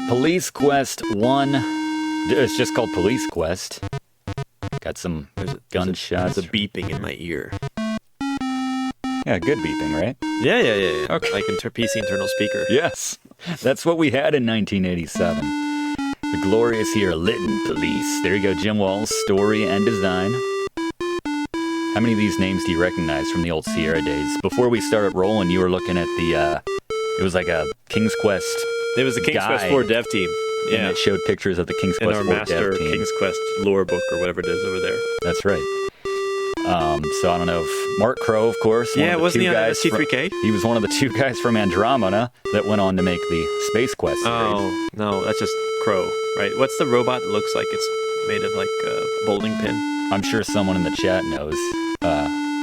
Police Quest 1. It's just called Police Quest. Got some gunshots. There's a beeping in my ear. Yeah, good beeping, right? Yeah. Okay. Like PC internal speaker. Yes. That's what we had in 1987. The glorious here, Lytton Police. There you go, Jim Wall's story and design. How many of these names do you recognize from the old Sierra days? Before we started rolling, you were looking at the, it was like a King's Quest. It was the King's Quest 4 dev team. Yeah. And it showed pictures of the King's Quest 4 our master dev team. King's Quest lore book or whatever it is over there. That's right. So I don't know if Mark Crow, of course. Yeah, wasn't he on C3K? He was one of the two guys from Andromeda that went on to make the Space Quest series. Oh, no, that's just Crow, right? What's the robot that looks like it's made of like a bowling pin? I'm sure someone in the chat knows.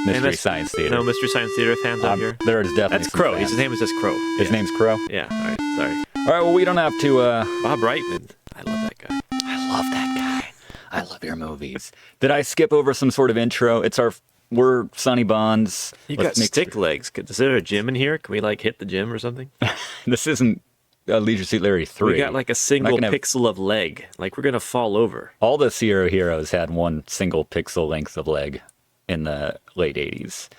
Mystery Science Theater. No Mystery Science Theater fans out here? There is definitely That's Crow. His name is just Crow. His name's Crow? Yeah, all right, sorry. All right, well, we don't have to... Bob Reitman. I love that guy. I love that guy. I love your movies. Did I skip over some sort of intro? We're Sonny Bonds. You got stick legs. Is there a gym in here? Can we, like, hit the gym or something? This isn't Leisure Suit Larry 3. We got, like, a single pixel of leg. Like, we're going to fall over. All the Sierra heroes had one single pixel length of leg in the late 80s.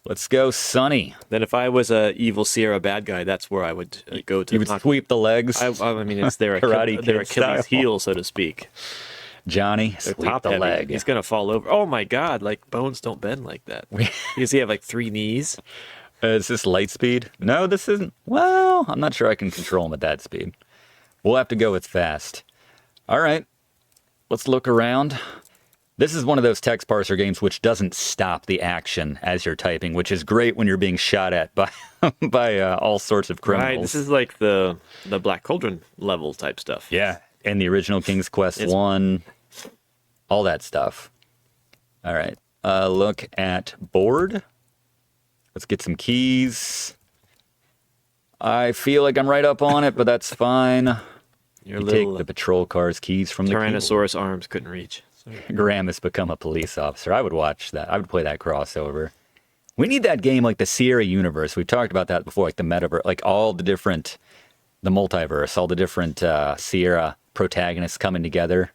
Let's go, Sonny. Then if I was a evil Sierra bad guy, that's where I would go to. You would sweep the legs? I mean, it's their Achilles heel, so to speak. Johnny, sweep the leg. He's going to fall over. Oh, my God. Like, bones don't bend like that. Does he have, like, 3 knees? Is this light speed? No, this isn't. Well, I'm not sure I can control him at that speed. We'll have to go with fast. All right. Let's look around. This is one of those text parser games which doesn't stop the action as you're typing, which is great when you're being shot at by all sorts of criminals. Right, this is like the Black Cauldron level type stuff. Yeah, and the original King's Quest 1, all that stuff. All right, look at board. Let's get some keys. I feel like I'm right up on it, but that's fine. You take the patrol car's keys from the Tyrannosaurus arms couldn't reach. Graham has become a police officer. I would watch that. I would play that crossover. We need that game like the Sierra universe. We've talked about that before, like the metaverse, like all the multiverse, all the different Sierra protagonists coming together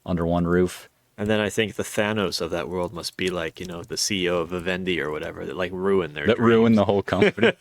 under one roof. And then I think the Thanos of that world must be like, the CEO of Vivendi or whatever that like ruined their dreams. Ruined the whole company.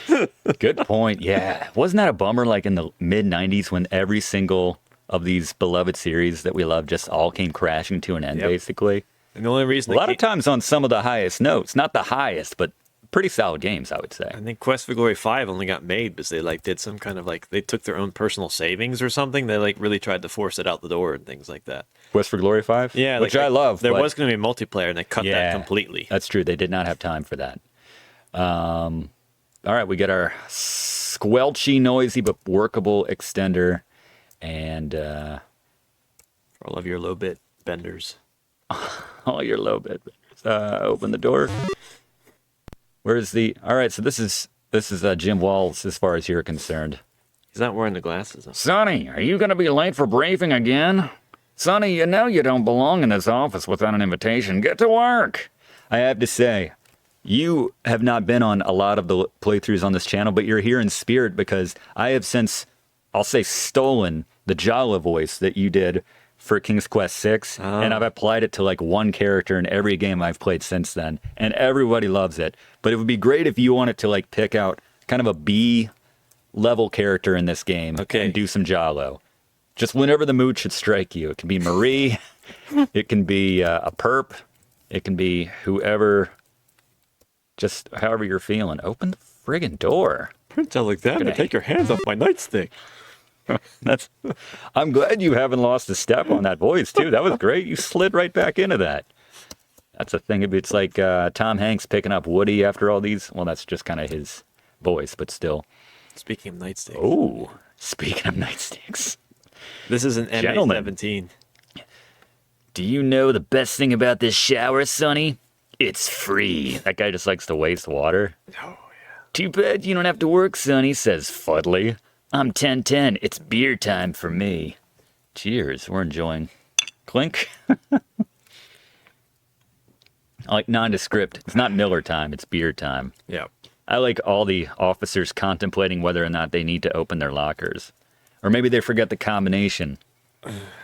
Good point. Yeah. Wasn't that a bummer like in the mid-90s when every single of these beloved series that we love just all came crashing to an end, basically? And the only reason a lot of times on some of the highest notes, not the highest, but pretty solid games, I would say. I think Quest for Glory 5 only got made because they like did some kind of like they took their own personal savings or something. They like really tried to force it out the door and things like that. Quest for Glory 5? Yeah, which I love. There was going to be multiplayer and they cut that completely. That's true. They did not have time for that. All right, we get our squelchy, noisy but workable extender. And for all of your low bit benders. All your low bit benders. Open the door. Where's the... All right, so this is Jim Walls as far as you're concerned. He's not wearing the glasses. Sonny, are you going to be late for briefing again? Sonny, you know you don't belong in this office without an invitation. Get to work. I have to say, you have not been on a lot of the playthroughs on this channel, but you're here in spirit because I have since, I'll say, stolen the Jala voice that you did for King's Quest 6, and I've applied it to like one character in every game I've played since then, and everybody loves it. But it would be great if you wanted to like pick out kind of a B-level character in this game and do some Jalo. Just whenever the mood should strike you. It can be Marie, it can be a perp, it can be whoever, just however you're feeling. Open the friggin' door. Prince Alexander, take your hands off my nightstick. I'm glad you haven't lost a step on that voice, too. That was great. You slid right back into that. That's a thing. It's like Tom Hanks picking up Woody after all these. Well, that's just kind of his voice, but still. Speaking of nightsticks. Oh, speaking of nightsticks. This is an MA-17. Do you know the best thing about this shower, Sonny? It's free. That guy just likes to waste water. Oh, yeah. Too bad you don't have to work, Sonny, says Fuddly. I'm 1010. It's beer time for me. Cheers. We're enjoying. Clink. I like nondescript. It's not Miller time. It's beer time. Yeah. I like all the officers contemplating whether or not they need to open their lockers. Or maybe they forget the combination.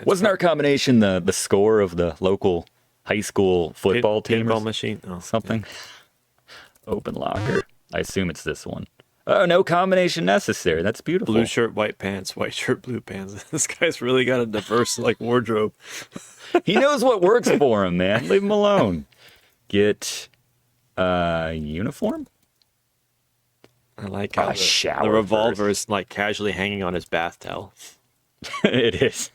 Wasn't our combination the score of the local high school football team? Pinball machine? Oh, something? Yeah. Open locker. I assume it's this one. Oh, no combination necessary. That's beautiful. Blue shirt, white pants, white shirt, blue pants. This guy's really got a diverse wardrobe. He knows what works for him, man. Leave him alone. Get uniform? I like how shower the revolver first. is casually hanging on his bath towel. It is.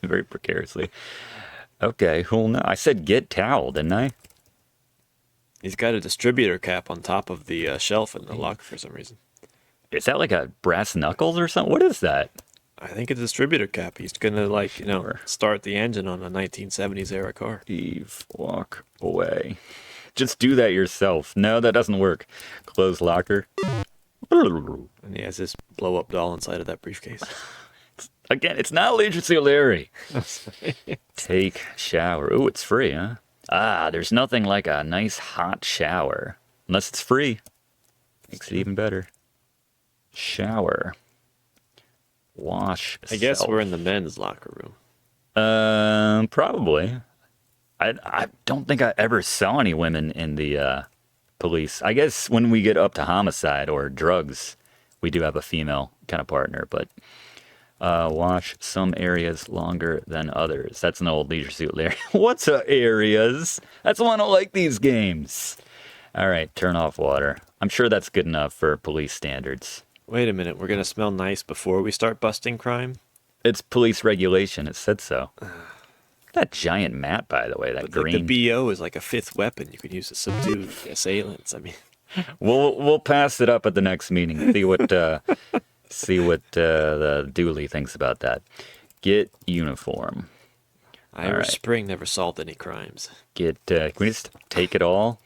Very precariously. Okay, well, no. I said get towel, didn't I? He's got a distributor cap on top of the shelf in the locker for some reason. Is that like a brass knuckles or something? What is that? I think it's a distributor cap. He's gonna start the engine on a 1970s era car. Eve, walk away. Just do that yourself. No, that doesn't work. Close locker. And he has this blow up doll inside of that briefcase. Again, it's not Leisure Larry. Take shower. Ooh, it's free, huh? Ah, there's nothing like a nice hot shower. Unless it's free. Makes it even better. Shower. Wash. I guess self. we're in the men's locker room. Probably. I don't think I ever saw any women in the police. I guess when we get up to homicide or drugs, we do have a female kind of partner, but wash some areas longer than others. That's an old Leisure Suit Larry. What's areas? That's why I don't like these games. All right, turn off water. I'm sure that's good enough for police standards. Wait a minute, we're gonna smell nice before we start busting crime? It's police regulation. It said so. That giant mat, by the way, that green. The BO is like a fifth weapon you could use to subdue assailants. I mean, we'll pass it up at the next meeting. See what the Dooley thinks about that. Get uniform. Irish Spring never solved any crimes. Can we just take it all?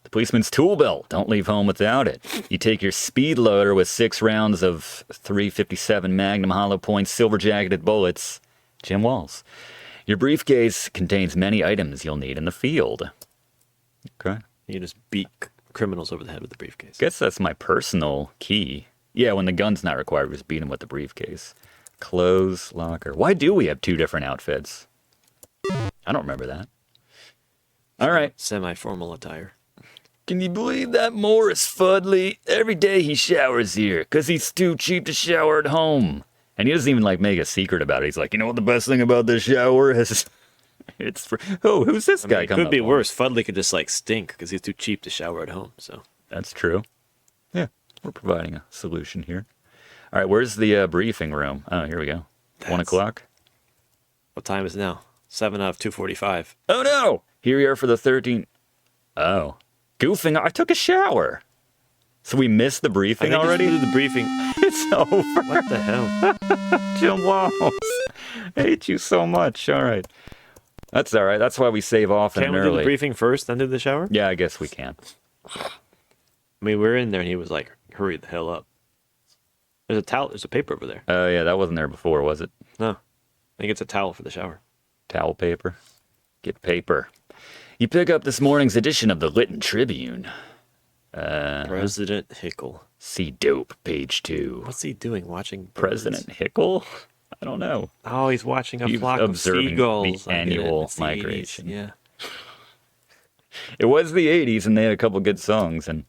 The policeman's tool belt. Don't leave home without it. You take your speed loader with 6 rounds of .357 Magnum hollow point silver jacketed bullets. Jim Walls. Your briefcase contains many items you'll need in the field. Okay. You just beat criminals over the head with the briefcase. Guess that's my personal key. Yeah, when the gun's not required, we just beat him with the briefcase. Clothes locker. Why do we have 2 different outfits? I don't remember that. All right. Semi-formal attire. Can you believe that Morris Fudley? Every day he showers here, because he's too cheap to shower at home. And he doesn't even make a secret about it. He's like, you know what the best thing about this shower is? It's for... Oh, who's this guy coming up? It could be worse. Fudley could just stink because he's too cheap to shower at home. So that's true. Yeah, we're providing a solution here. All right, where's the briefing room? Oh, here we go. 1 o'clock. What time is it now? 7 out of 2:45. Oh no! Here we are for the 13th. Oh, goofing! I took a shower. So we missed the briefing already? I the briefing. It's over. What the hell? Jim Walls. I hate you so much. All right. That's all right. That's why we save often and Can't we early. do the briefing first, then do the shower? Yeah, I guess we can. I mean, we're in there, and he was like, hurry the hell up. There's a towel. There's a paper over there. Oh, yeah, that wasn't there before, was it? No. I think it's a towel for the shower. Towel paper. Get paper. You pick up this morning's edition of the Lytton Tribune. President Hickle. See dope, page 2. What's he doing? Watching birds? President Hickle? I don't know. Oh, he's watching a He's flock of observing seagulls. the annual It's the migration. 80s. Yeah. It was the 80s, and they had a couple good songs, and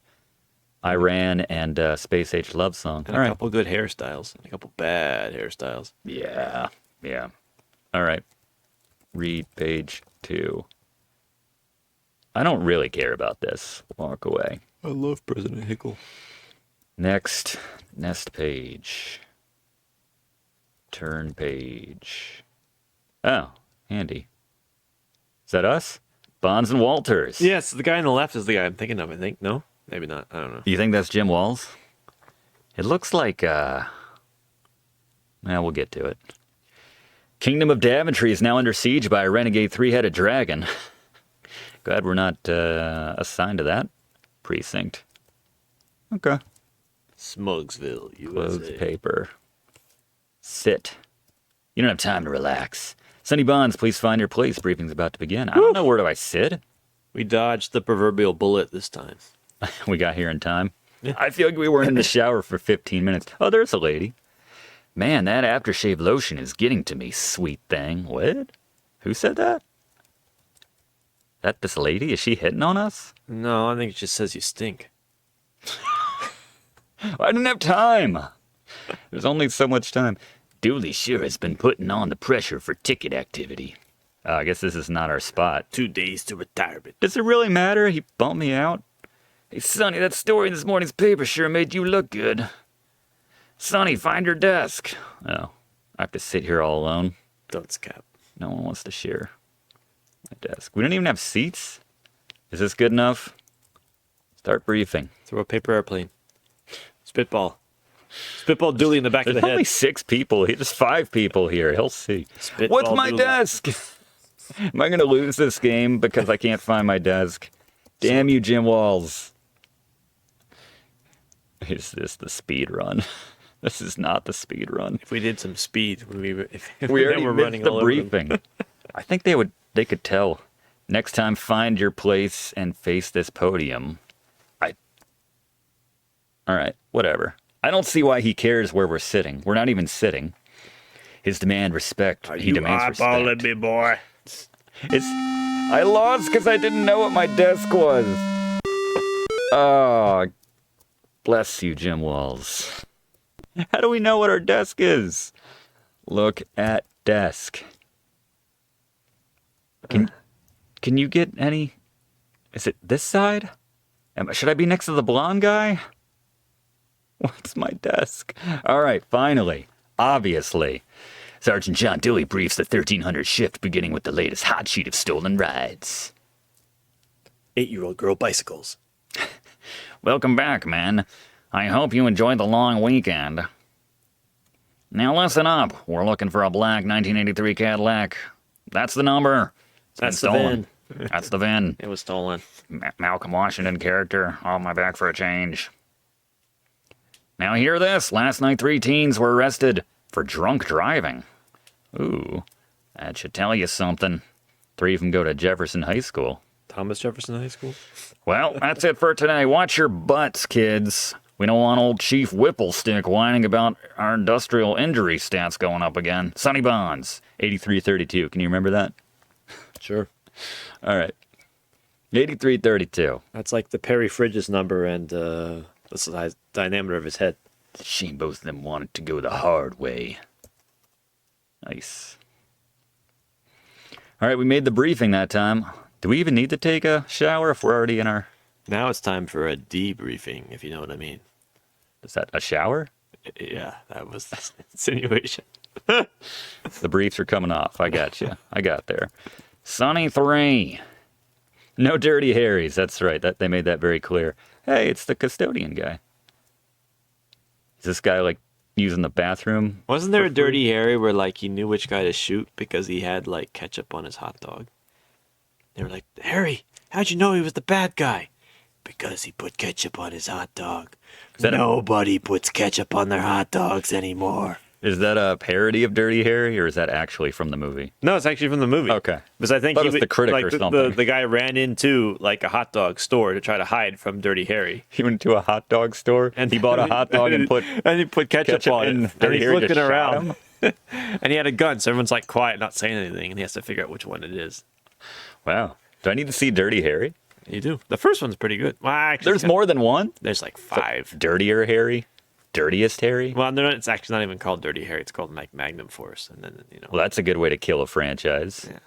Iran and Space Age Love Song. And a couple good hairstyles. And a couple bad hairstyles. Yeah. All right. Read page 2. I don't really care about this. Walk away. I love President Hickle. Next page. Turn page. Oh, handy. Is that us? Bonds and Walters. Yes, the guy on the left is the guy I'm thinking of, I think. No? Maybe not. I don't know. You think that's Jim Walls? It looks like, we'll get to it. Kingdom of Daventry is now under siege by a renegade 3-headed dragon. Glad we're not assigned to that precinct. Okay. Smugsville, USA. Clothes paper. Sit. You don't have time to relax. Sonny Bonds, please find your place. Briefing's about to begin. I don't know, where do I sit? We dodged the proverbial bullet this time. We got here in time. Yeah. I feel like we weren't in the shower for 15 minutes. Oh, there's a lady. Man, that aftershave lotion is getting to me, sweet thing. What? Who said that? That this lady? Is she hitting on us? No, I think it just says you stink. I didn't have time. There's only so much time. Dooley sure has been putting on the pressure for ticket activity. I guess this is not our spot. 2 days to retirement. Does it really matter? He bumped me out. Hey, Sonny, that story in this morning's paper sure made you look good. Sonny, find your desk. Oh, I have to sit here all alone. Don't cap. No one wants to share my desk. We don't even have seats. Is this good enough? Start briefing. Throw a paper airplane. Spitball. Spitball Dooley in the back of There's the only head. 6 people. There's 5 people here. He'll see. Spitball What's my Dooley. desk? Am I going to lose this game because I can't find my desk? Damn you, Jim Walls. Is this the speed run? This is not the speed run. If we did some speed, if We already were missed the briefing. I think they could tell. Next time, find your place and face this podium. All right, whatever. I don't see why he cares where we're sitting. We're not even sitting. His demand respect. He demands respect. me, boy? I lost because I didn't know what my desk was. Oh, bless you, Jim Walls. How do we know what our desk is? Look at desk. Can you get any? Is it this side? Should I be next to the blonde guy? What's my desk? All right, finally. Obviously. Sergeant John Dewey briefs the 1300 shift beginning with the latest hot sheet of stolen rides. 8-year-old girl bicycles. Welcome back, man. I hope you enjoyed the long weekend. Now listen up. We're looking for a black 1983 Cadillac. That's the number. That's the stolen. VIN. That's the VIN. It was stolen. Malcolm Washington character. On my back for a change. Now hear this. Last night 3 teens were arrested for drunk driving. Ooh, that should tell you something. 3 of them go to Jefferson High School. Thomas Jefferson High School? Well, that's it for today. Watch your butts, kids. We don't want old Chief Whipplestick whining about our industrial injury stats going up again. Sonny Bonds, 8332. Can you remember that? Sure. All right. 8332. That's like the Perry Fridges number and the size diameter of his head. It's a shame both of them wanted to go the hard way. Nice. All right, we made the briefing that time. Do we even need to take a shower if we're already in our... Now it's time for a debriefing, if you know what I mean. Is that a shower? Yeah, that was the insinuation. The briefs are coming off. I got you. I got there. Sonny 3. No Dirty Harrys. That's right. They made that very clear. Hey, it's the custodian guy. Is this guy, like, using the bathroom? Wasn't there a Dirty Harry where, like, he knew which guy to shoot because he had, like, ketchup on his hot dog? They were like, Harry, how'd you know he was the bad guy? Because he put ketchup on his hot dog. Nobody puts ketchup on their hot dogs anymore. Is that a parody of Dirty Harry, or is that actually from the movie? No, it's actually from the movie. Okay. Because I think Thought he it was the critic like, or something. The guy ran into like a hot dog store to try to hide from Dirty Harry. He went to a hot dog store, and he bought a hot dog and put he put ketchup on it. and And Dirty he's Harry looking just shot around. him? And he had a gun, so everyone's like quiet, not saying anything, and he has to figure out which one it is. Wow. Do I need to see Dirty Harry? You do. The first one's pretty good. Well, actually, There's more than one? There's like 5. Dirtier Harry? Dirtiest Harry? Well, no, it's actually not even called Dirty Harry. It's called like Magnum Force, and then Well, that's a good way to kill a franchise. Yeah.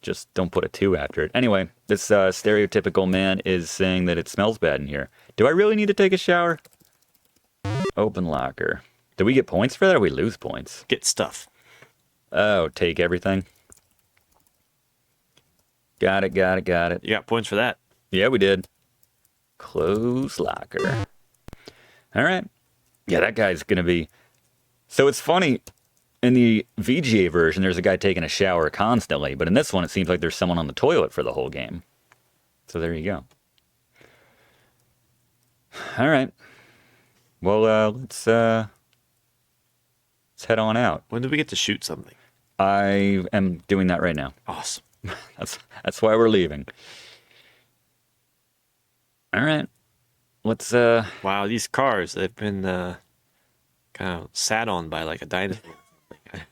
Just don't put a 2 after it. Anyway, this stereotypical man is saying that it smells bad in here. Do I really need to take a shower? Open locker. Do we get points for that, or we lose points? get stuff. Oh, take everything. Got it. You got points for that. Yeah, we did. Close locker. All right. Yeah, that guy's going to be... So it's funny, in the VGA version, there's a guy taking a shower constantly, but in this one, it seems like there's someone on the toilet for the whole game. So there you go. All right. Well, let's head on out. When did we get to shoot something? I am doing that right now. Awesome. That's why we're leaving. All right. Let's Wow, these cars, they've been kind of sat on by like a dinosaur.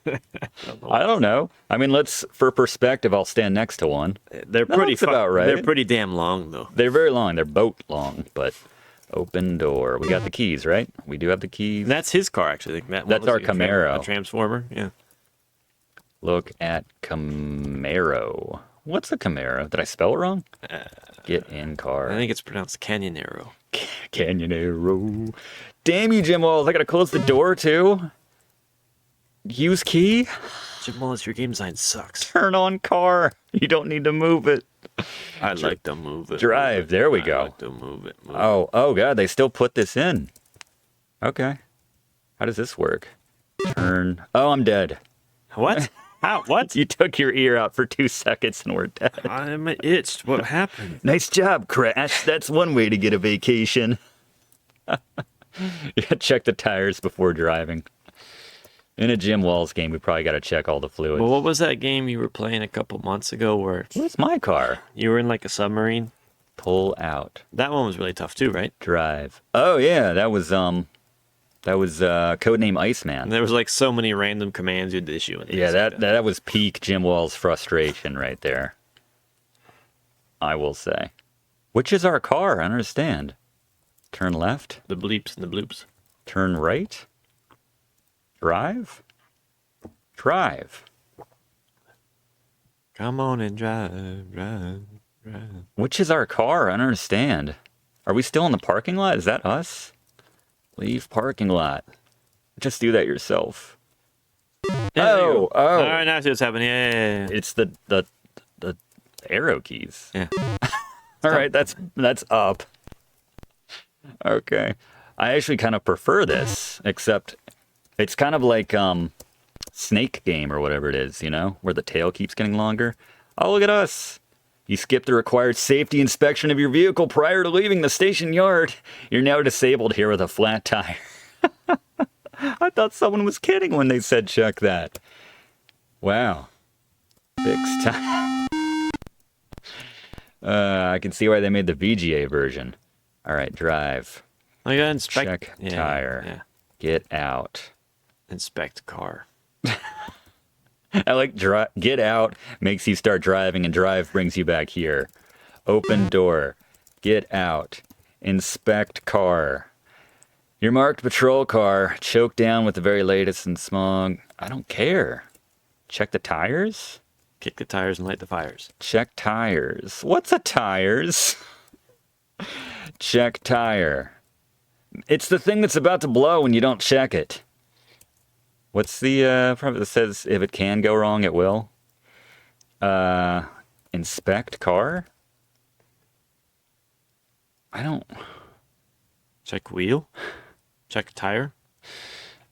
I don't know. I mean, for perspective, I'll stand next to one. They're That pretty looks about right. They're pretty damn long though. They're very long. They're boat long, but open door. We got the keys, right? We do have the keys. That's his car, actually. That's our Camaro. A Transformer, yeah. Look at Camaro. What's a Camaro? Did I spell it wrong? Get in car. I think it's pronounced Canyonero. Canyonero. Damn you, Jim Walls. I gotta close the door, too. Use key? Jim Wallace, your game design sucks. Turn on car. You don't need to move it. I'd like to move it. Drive. There we go. I'd like to move it. Oh, God. They still put this in. Okay. How does this work? Turn. Oh, I'm dead. What? How? What? You took your ear out for 2 seconds and we're dead. I'm itched. What happened? Nice job, Crash. That's one way to get a vacation. You gotta check the tires before driving. In a Jim Walls game, we probably got to check all the fluids. Well, what was that game you were playing a couple months ago where Where's my car? you were in like a submarine? Pull out. That one was really tough too, right? Drive. Oh yeah, that was codename Iceman. And there was like so many random commands you'd issue. And Yeah, things like that was peak Jim Walls frustration right there. I will say. Which is our car? I don't understand. Turn left. The bleeps and the bloops. Turn right. Drive. Drive. Come on and drive, drive, drive. Which is our car? I don't understand. Are we still in the parking lot? Is that us? Leave parking lot. Just do that yourself. Oh. Oh. All right, now I see what's happening. Yeah. It's the arrow keys. Yeah. All right, that's up. Okay. I actually kind of prefer this, except it's kind of like Snake Game or whatever it is, where the tail keeps getting longer. Oh, look at us. You skipped the required safety inspection of your vehicle prior to leaving the station yard. You're now disabled here with a flat tire. I thought someone was kidding when they said check that. Wow. Fixed tire. I can see why they made the VGA version. All right, drive. I gotta inspect. Check tire. Yeah. Get out. Inspect car. I like get out makes you start driving, and drive brings you back here. Open door. Get out. Inspect car. Your marked patrol car choked down with the very latest in smog. I don't care. Check the tires? Kick the tires and light the fires. Check tires. What's a tires? Check tire. It's the thing that's about to blow when you don't check it. What's the probably that says if it can go wrong, it will? Inspect car? I don't... Check wheel. Check tire.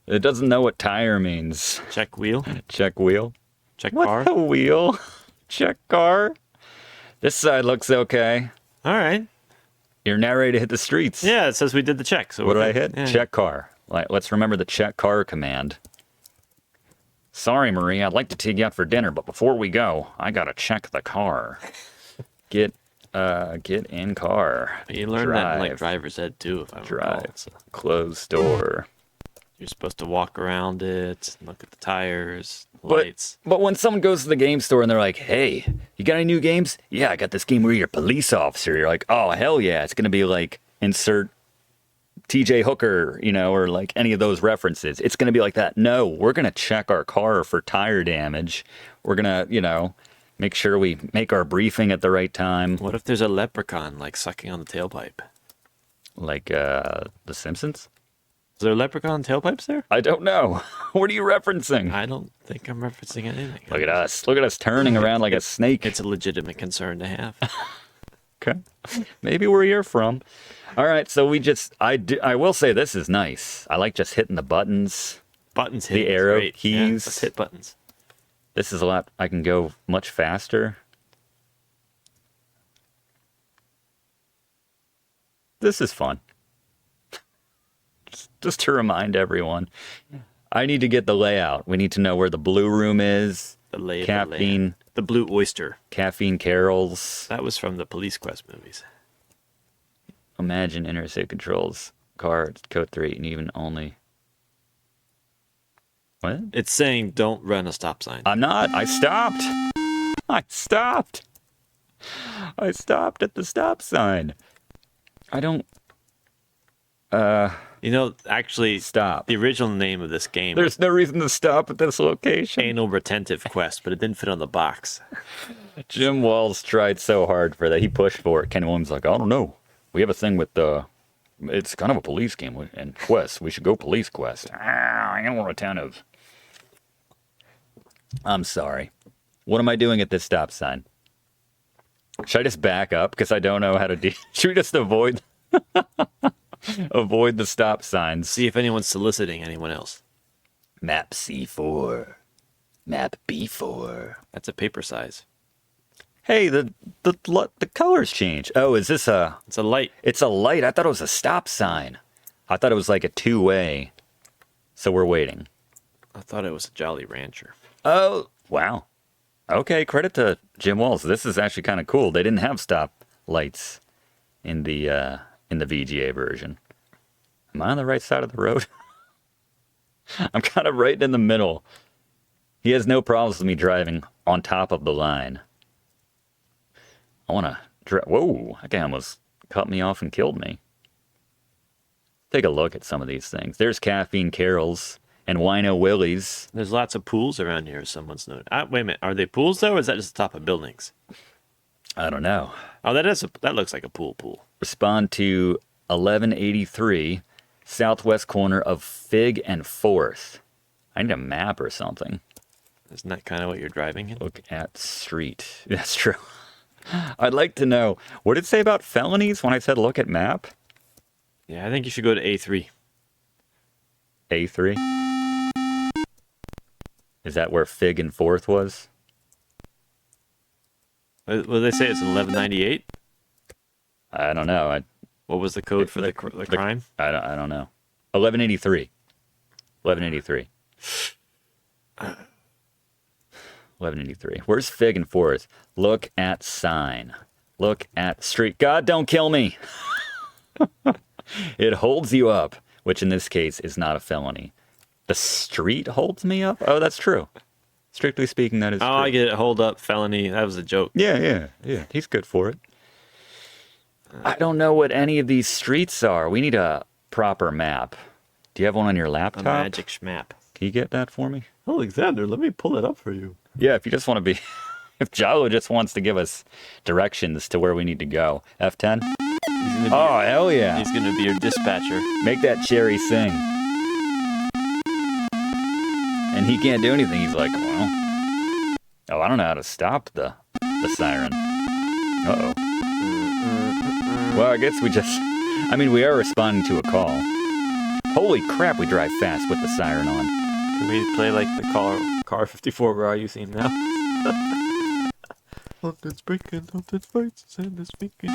It doesn't know what tire means. Check wheel. Check wheel. Check What car. the wheel? Check car. This side looks okay. All right. You're now ready to hit the streets. Yeah, it says we did the check. So What we're did I good. hit? Yeah. Check car. Let's remember the check car command. Sorry, Marie, I'd like to take you out for dinner, but before we go, I gotta check the car. Get in car. You learned that in like Drive. driver's ed too, if I recall. Drive. Close door. You're supposed to walk around it, look at the tires, But- lights. But when someone goes to the game store and they're like, hey, you got any new games? Yeah, I got this game where you're a police officer. You're like, oh, hell yeah. It's going to be like insert TJ Hooker, or like any of those references. It's going to be like that. No, we're going to check our car for tire damage. We're going to, make sure we make our briefing at the right time. What if there's a leprechaun like sucking on the tailpipe? Like The Simpsons? Is there leprechaun tailpipes there? I don't know. What are you referencing? I don't think I'm referencing anything. Look at us. Look at us turning around like a snake. It's a legitimate concern to have. Okay. Maybe where you're from. All right, so I will say this is nice. I like just hitting the buttons. Buttons hit. The is arrow great. keys. Yeah, let's hit buttons. This is a lot. I can go much faster. This is fun. Just to remind everyone, I need to get the layout. We need to know where the blue room is. The lay of Caffeine. the land. The blue oyster. Caffeine Carols. That was from the Police Quest movies. Imagine interstate controls. Car, code 3, and even only. What? It's saying don't run a stop sign. I'm not. I stopped. I stopped. I stopped at the stop sign. I don't... Actually, Stop. the original name of this game There's no reason to stop at this location. Anal Retentive Quest, but it didn't fit on the box. Jim Walls tried so hard for that. He pushed for it. Ken Williams like, I don't know. We have a thing with it's kind of a police game and quest. We should go police quest. Anal Retentive. I'm sorry. What am I doing at this stop sign? Should I just back up because I don't know how to do? Should we just avoid avoid the stop signs? See if anyone's soliciting anyone else. Map C4. Map B4. That's a paper size. Hey, the colors change. Oh, is this a... It's a light. It's a light. I thought it was a stop sign. I thought it was like a two-way. So we're waiting. I thought it was a Jolly Rancher. Oh, wow. Okay, credit to Jim Walls. This is actually kind of cool. They didn't have stop lights in the VGA version. Am I on the right side of the road? I'm kind of right in the middle. He has no problems with me driving on top of the line. I want to drive. Whoa, that guy almost cut me off and killed me. Take a look at some of these things. There's Caffeine Carols and Wino Willies. There's lots of pools around here, as someone's noted. Wait a minute. Are they pools, though, or is that just the top of buildings? I don't know. Oh, that looks like a pool. Respond to 1183, southwest corner of Fig and 4th. I need a map or something. Isn't that kind of what you're driving in? Look at street. That's true. I'd like to know, what did it say about felonies when I said look at map? Yeah, I think you should go to A3. A3? Is that where Fig and 4th was? What did they say? It's 1198? I don't know. What was the code for the crime? I don't know. 1183. 1183. 1183. Where's Fig and 4th? Look at sign. Look at street. God, don't kill me. It holds you up, which in this case is not a felony. The street holds me up? Oh, that's true. Strictly speaking, that is true. Oh, I get it. Hold up, felony. That was a joke. Yeah. He's good for it. I don't know what any of these streets are. We need a proper map. Do you have one on your laptop? A magic schmap. Can you get that for me? Alexander, let me pull it up for you. Yeah, if you just want to be... If Jalo just wants to give us directions to where we need to go. F10? Oh, hell yeah. He's going to be your dispatcher. Make that cherry sing. And he can't do anything. He's like, well... Oh, I don't know how to stop the siren. Uh-oh. Well, I guess we just... I mean, we are responding to a call. Holy crap, we drive fast with the siren on. Can we play like the car 54, where are you theme now? London's breaking, London's fights, and this weekend.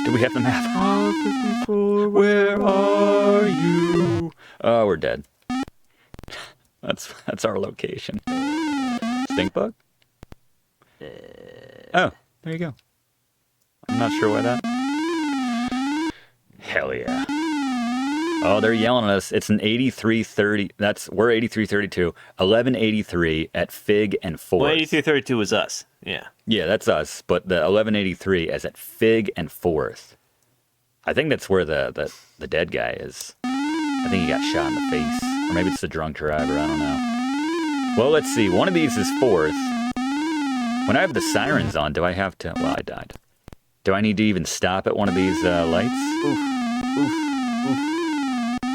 Do we have the map? Car 54, Where are you? Oh, we're dead. That's our location. Stink bug? Oh, there you go. I'm not sure why that. Hell yeah. Oh, they're yelling at us. It's an 8330. We're 8332. 1183 at Fig and 4th. Well, 8332 was us. Yeah. Yeah, that's us. But the 1183 is at Fig and 4th. I think that's where the dead guy is. I think he got shot in the face. Or maybe it's the drunk driver. I don't know. Well, let's see. One of these is 4th. When I have the sirens on, do I have to... Well, I died. Do I need to even stop at one of these lights? Oof.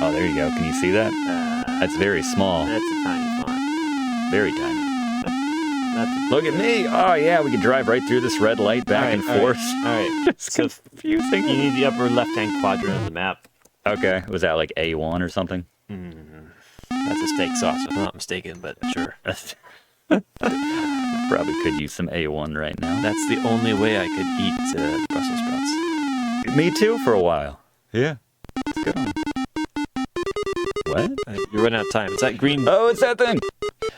Oh, there you go. Can you see that? That's very small. That's a tiny font. Very tiny. Look at me. Oh, yeah, we can drive right through this red light back and forth. All right. It's confusing. You need the upper left-hand quadrant of the map. Okay. Was that like A1 or something? That's a steak sauce, if I'm not mistaken, but sure. Probably could use some A1 right now. That's the only way I could eat Brussels sprouts. Me too for a while. Yeah. It's good on. What? You're running out of time. Is that green? Oh, it's that thing.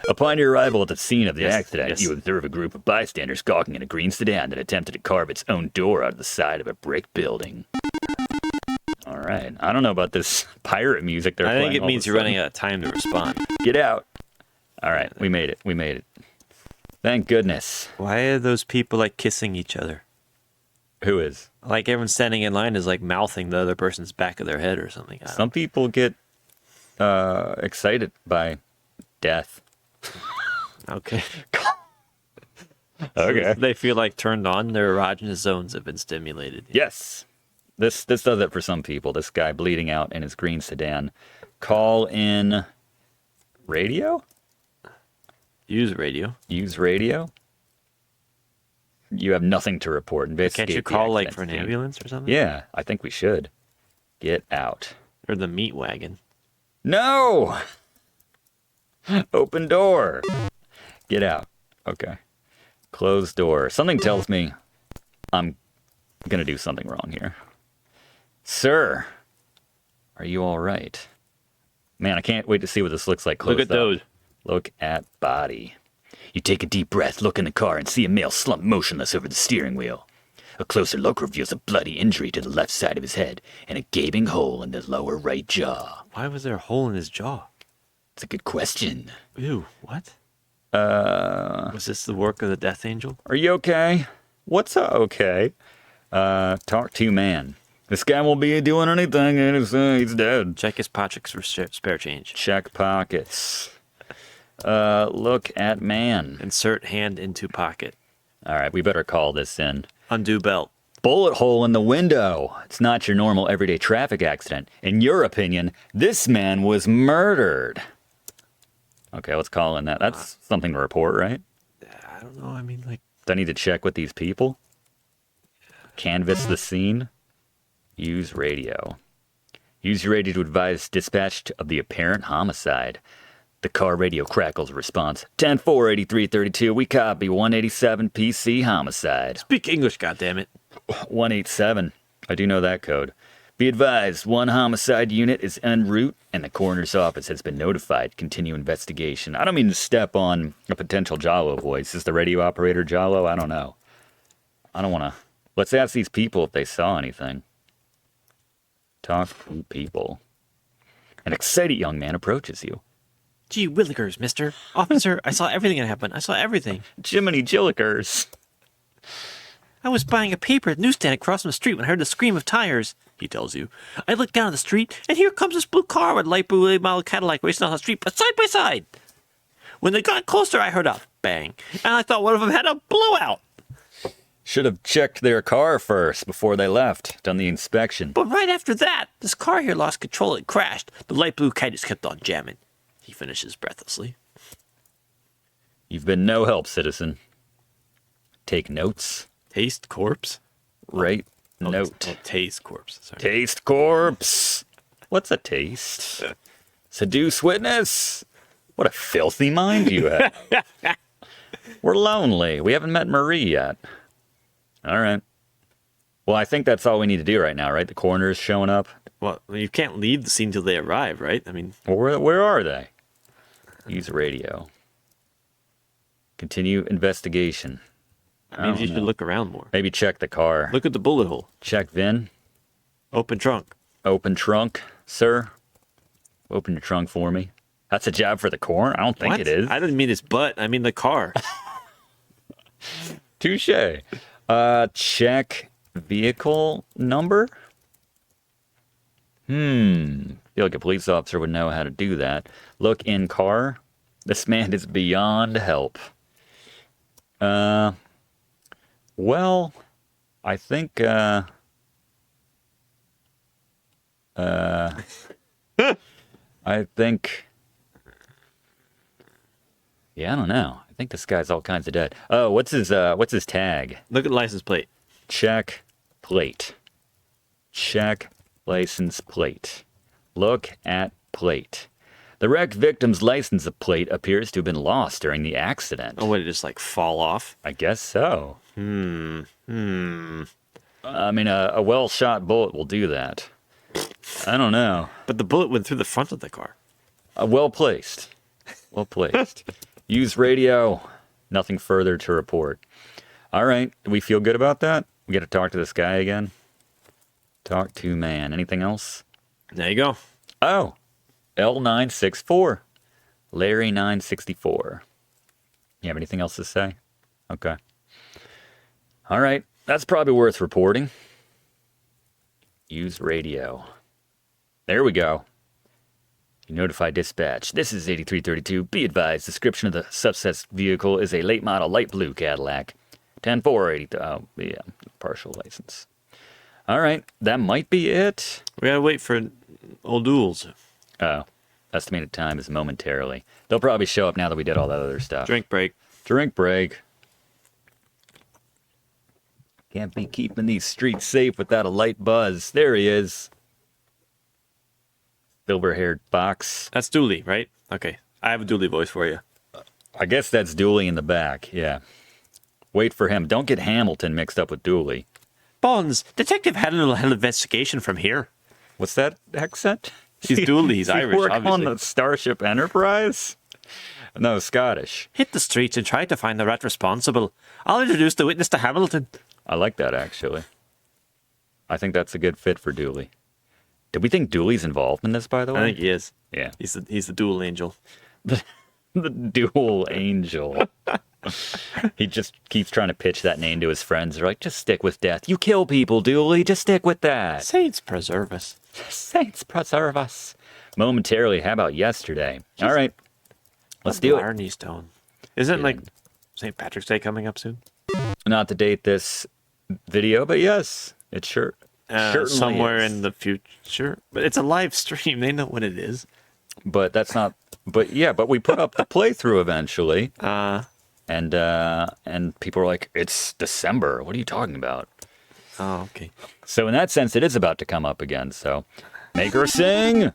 Upon your arrival at the scene of the accident, yes. you observe a group of bystanders gawking at a green sedan that attempted to carve its own door out of the side of a brick building. All right. I don't know about this pirate music they're playing. I think it means you're running out of time to respond. Get out. All right, we made it. We made it. Thank goodness. Why are those people like kissing each other? Who is? Like everyone standing in line is like mouthing the other person's back of their head or something. Some people get excited by death. Okay. Okay. They feel like turned on. Their erogenous zones have been stimulated. Yes. This does it for some people. This guy bleeding out in his green sedan. Call in radio? Use radio. Use radio? You have nothing to report. Investigate Can't you the call like accident for an scene. ambulance or something? Yeah, I think we should. Get out. Or the meat wagon. No! Open door. Get out. Okay. Closed door. Something tells me I'm gonna do something wrong here. Sir, are you all right? Man, I can't wait to see what this looks like close Look at up. those. Look at body. You take a deep breath, look in the car, and see a male slumped motionless over the steering wheel. A closer look reveals a bloody injury to the left side of his head and a gaping hole in the lower right jaw. Why was there a hole in his jaw? It's a good question. Ew, what? Was this the work of the Death Angel? Are you okay? What's okay? Talk to man. This guy won't be doing anything, and he's dead. Check his pockets for spare change. Check pockets. Look at man. Insert hand into pocket. All right, we better call this in. Undo belt. Bullet hole in the window. It's not your normal everyday traffic accident. In your opinion, this man was murdered. Okay, let's call in that. That's something to report, right? I don't know. I mean, like, Do I need to check with these people? Canvass the scene. Use radio. Use your radio to advise dispatch of the apparent homicide. The car radio crackles a response. 10-4-83-32. We copy 187 PC homicide. speak English, goddammit. 187. I do know that code. Be advised, one homicide unit is en route and the coroner's office has been notified. Continue investigation. I don't mean to step on a potential Jalo voice. Is the radio operator Jalo? I don't know. I don't want to. Let's ask these people if they saw anything. Talk to people. An excited young man approaches you. Gee willikers, mister. Officer, I saw everything that happened. I saw everything. Jiminy Jillikers. I was buying a paper at the newsstand across from the street when I heard the scream of tires, he tells you. I looked down at the street, and here comes this blue car with a light blue model Cadillac racing down the street, but side by side. When they got closer, I heard a bang, and I thought one of them had a blowout. Should have checked their car first before they left. Done the inspection. But right after that, this car here lost control and crashed. The light blue kite just kept on jamming. He finishes breathlessly. You've been no help, citizen. Take notes. Taste corpse? Write note. Oh, taste corpse. Sorry. Taste corpse. What's a taste? Seduce witness. What a filthy mind you have. We're lonely. We haven't met Marie yet. All right. Well, I think that's all we need to do right now, right? The coroner's showing up. Well, you can't leave the scene till they arrive, right? I mean, Where are they? Use radio. Continue investigation. maybe you should look around more. Maybe check the car. Look at the bullet hole. Check VIN. Open trunk. Open trunk, sir. Open your trunk for me. That's a job for the coroner? I don't think What? it is. I didn't mean his butt. I mean the car. Touche. Check vehicle number? Feel like a police officer would know how to do that. Look in car. This man is beyond help. Well, I think, I think, yeah, I don't know. I think this guy's all kinds of dead. Oh, what's his tag? Look at license plate. Check plate. Check license plate. Look at plate. The wrecked victim's license plate appears to have been lost during the accident. Oh, what, it just like fall off? I guess so. I mean, a well-shot bullet will do that. I don't know. But the bullet went through the front of the car. Well placed. Well placed. Use radio. Nothing further to report. All right. Do we feel good about that? We got to talk to this guy again. Talk to man. Anything else? There you go. Oh, L964. Larry964. You have anything else to say? Okay. All right. That's probably worth reporting. Use radio. There we go. You notify dispatch. This is 8332. Be advised, description of the suspect's vehicle is a late model light blue Cadillac. 10480. Oh, yeah. Partial license. All right. That might be it. We gotta wait for old duels. Oh. Estimated time is momentarily. They'll probably show up now that we did all that other stuff. Drink break. Drink break. Can't be keeping these streets safe without a light buzz. There he is. Silver-haired fox. That's Dooley, right? Okay. I have a Dooley voice for you. I guess that's Dooley in the back, yeah. Wait for him. Don't get Hamilton mixed up with Dooley. Bonds, detective had a little investigation from here. What's that accent? He's Dooley. He's Irish, work obviously. on the Starship Enterprise? No, Scottish. Hit the streets and try to find the rat responsible. I'll introduce the witness to Hamilton. I like that, actually. I think that's a good fit for Dooley. Did we think Dooley's involved in this, by the way? I think he is. Yeah. He's the dual angel. The dual angel. He just keeps trying to pitch that name to his friends. They're like, just stick with death. You kill people, Dooley. Just stick with that. Saints preserve us. Saints preserve us. Momentarily, how about yesterday? All right. Let's do it. Irony Stone. Isn't like St. Patrick's Day coming up soon? Not to date this video, but yes, it sure certainly somewhere is. in the future. But it's a live stream. They know what it is. But that's not. But yeah, but we put up the playthrough eventually. And people are like, it's December. What are you talking about? Oh, okay. So in that sense, it is about to come up again. So make her sing.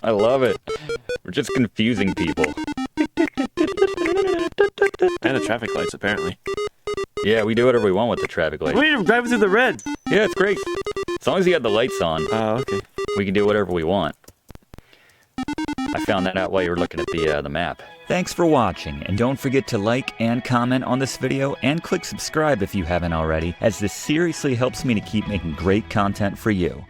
I love it. We're just confusing people. And the traffic lights, apparently. Yeah, we do whatever we want with the traffic lights. We're driving through the red. Yeah, it's great. As long as you have the lights on, Oh, okay. we can do whatever we want. I found that out while you were looking at the map. Thanks for watching, and don't forget to like and comment on this video, and click subscribe if you haven't already, as this seriously helps me to keep making great content for you.